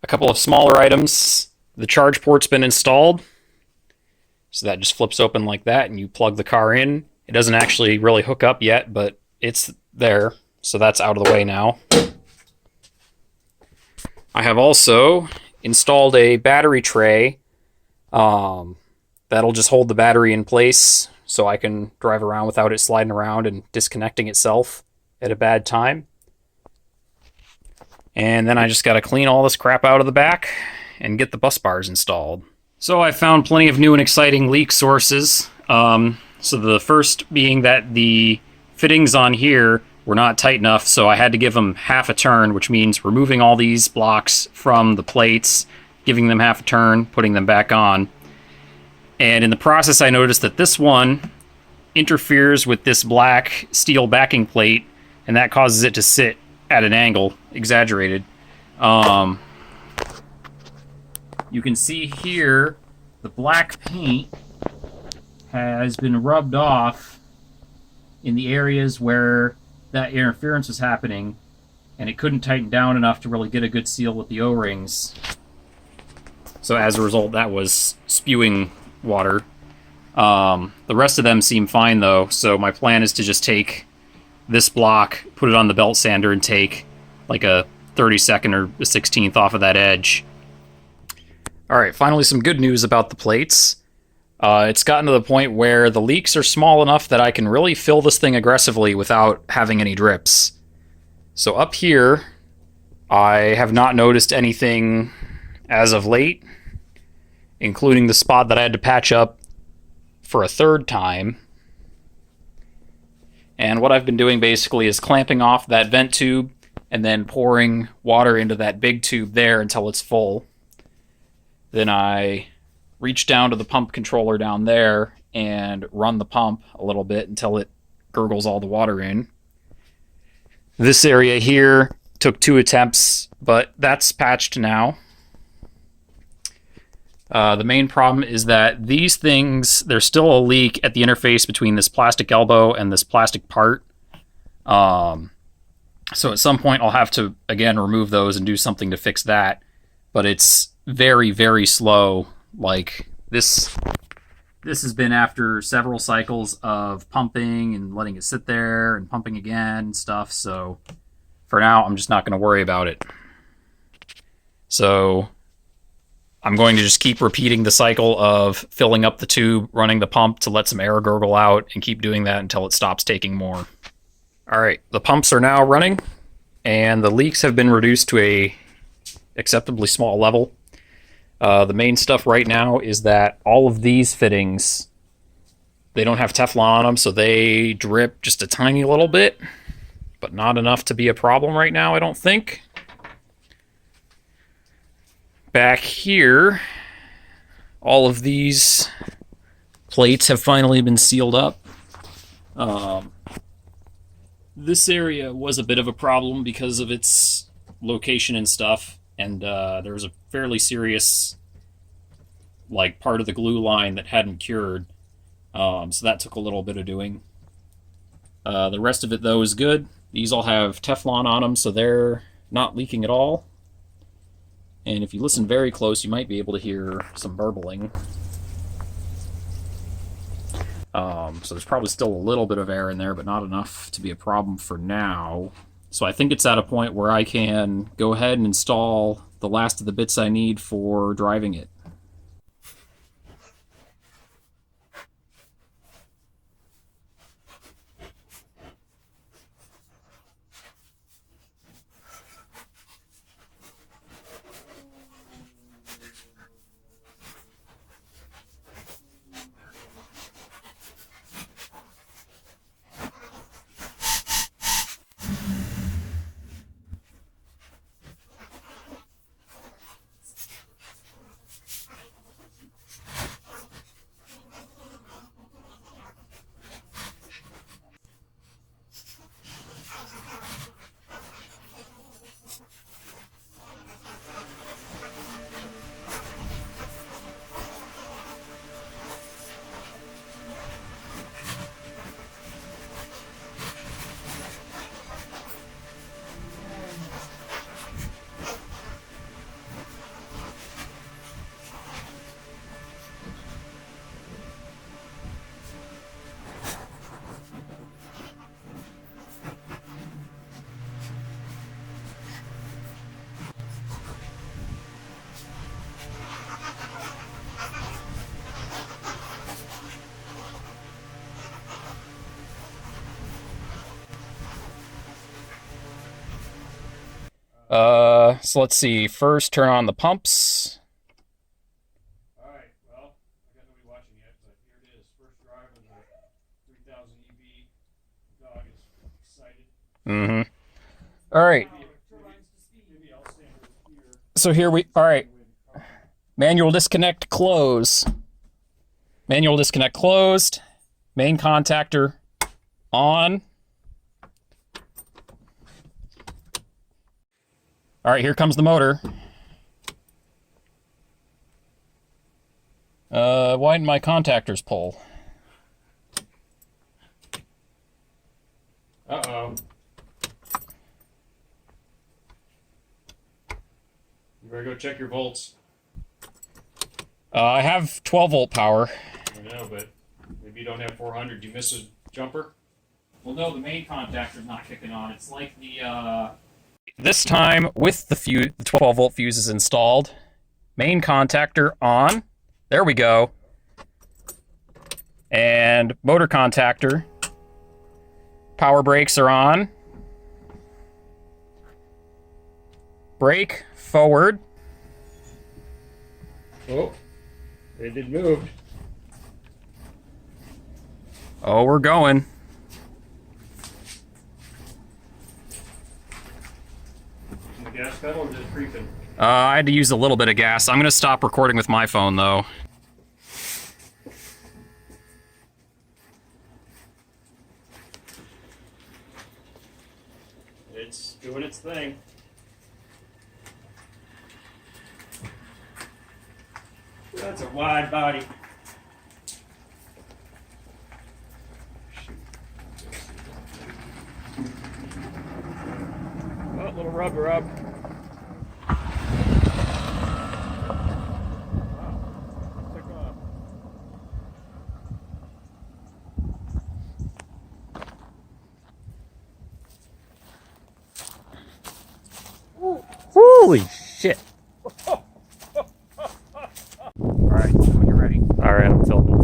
A couple of smaller items. The charge port's been installed. So that just flips open like that and you plug the car in. It doesn't actually really hook up yet, but it's there. So that's out of the way now. I have also installed a battery tray. That'll just hold the battery in place so I can drive around without it sliding around and disconnecting itself at a bad time. And then I just got to clean all this crap out of the back and get the bus bars installed. So I found plenty of new and exciting leak sources. So the first being that the fittings on here were not tight enough, so I had to give them half a turn, which means removing all these blocks from the plates, giving them half a turn, putting them back on. And in the process, I noticed that this one interferes with this black steel backing plate, and that causes it to sit at an angle, exaggerated. You can see here the black paint has been rubbed off in the areas where that interference was happening, and it couldn't tighten down enough to really get a good seal with the O-rings. So as a result, that was spewing water. The rest of them seem fine though, so my plan is to just take this block, put it on the belt sander, and take like a 32nd or a 16th off of that edge. Alright, finally some good news about the plates. It's gotten to the point where the leaks are small enough that I can really fill this thing aggressively without having any drips. So up here, I have not noticed anything as of late, including the spot that I had to patch up for a third time. And what I've been doing basically is clamping off that vent tube and then pouring water into that big tube there until it's full. Then I reach down to the pump controller down there and run the pump a little bit until it gurgles all the water in. This area here took 2 attempts, but that's patched now. The main problem is that these things, there's still a leak at the interface between this plastic elbow and this plastic part. So at some point I'll have to, again, remove those and do something to fix that. But it's very, very slow. Like, this has been after several cycles of pumping and letting it sit there and pumping again and stuff. So for now, I'm just not going to worry about it. So I'm going to just keep repeating the cycle of filling up the tube, running the pump to let some air gurgle out, and keep doing that until it stops taking more. Alright, the pumps are now running, and the leaks have been reduced to a acceptably small level. The main stuff right now is that all of these fittings, they don't have Teflon on them, so they drip just a tiny little bit, but not enough to be a problem right now, I don't think. Back here, all of these plates have finally been sealed up. This area was a bit of a problem because of its location and stuff, and there was a fairly serious part of the glue line that hadn't cured, so that took a little bit of doing. The rest of it though is good. These all have Teflon on them, so they're not leaking at all. And if you listen very close, you might be able to hear some burbling. So there's probably still a little bit of air in there, but not enough to be a problem for now. So I think it's at a point where I can go ahead and install the last of the bits I need for driving it. So let's see. First, turn on the pumps. All right. Well, I got nobody watching yet, but here it is. First drive of the 3000 EV. Dog is excited. Mm-hmm. All right. Maybe I'll stand over here. So here we. All right. Manual disconnect close. Manual disconnect closed. Main contactor on. All right, here comes the motor. Why didn't my contactors pull? Uh-oh. You better go check your volts. I have 12 volt power. I know, but maybe you don't have 400. You miss a jumper? Well, no, the main contactor's not kicking on. It's like the, This time, with the 12 volt fuse is installed. Main contactor on. There we go. And motor contactor. Power brakes are on. Brake forward. Oh, it did move. Oh, we're going. The gas pedal or just creeping? I had to use a little bit of gas. I'm going to stop recording with my phone, though. It's doing its thing. That's a wide body. Oh, little rub. Holy shit. Alright, when you're ready. Alright, I'm filming.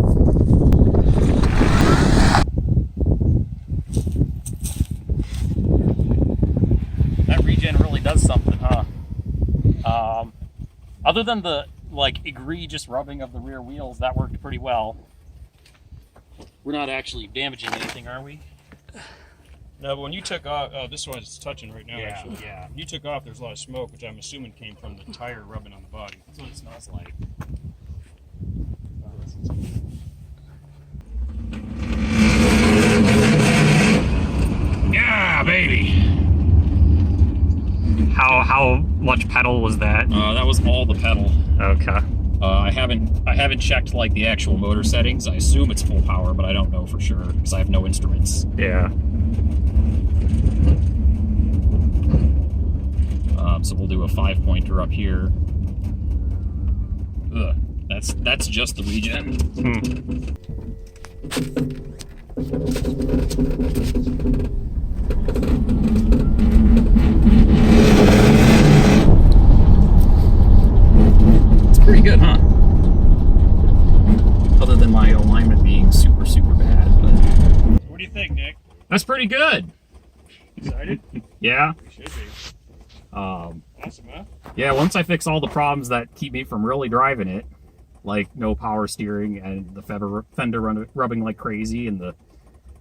That regen really does something, huh? Other than the, like, egregious rubbing of the rear wheels, that worked pretty well. We're not actually damaging anything, are we? No, but when you took off, oh, this one's touching right now, Yeah, actually. yeah. When you took off, there's a lot of smoke, which I'm assuming came from the tire rubbing on the body. That's what it smells like. Yeah, baby! How much pedal was that? That was all the pedal. Okay. I haven't checked like the actual motor settings. I assume it's full power, but I don't know for sure because I have no instruments. Yeah. So we'll do a 5-pointer up here. Ugh, that's just the regen. It's pretty good, huh? Other than my alignment being super bad, but What do you think, Nick? that's pretty good. Excited? Yeah. You should be. Awesome, huh? Yeah, once I fix all the problems that keep me from really driving it, like no power steering and the fender rubbing like crazy and the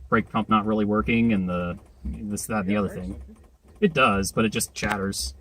brake pump not really working and the this, that, and the other thing. It does, but it just chatters.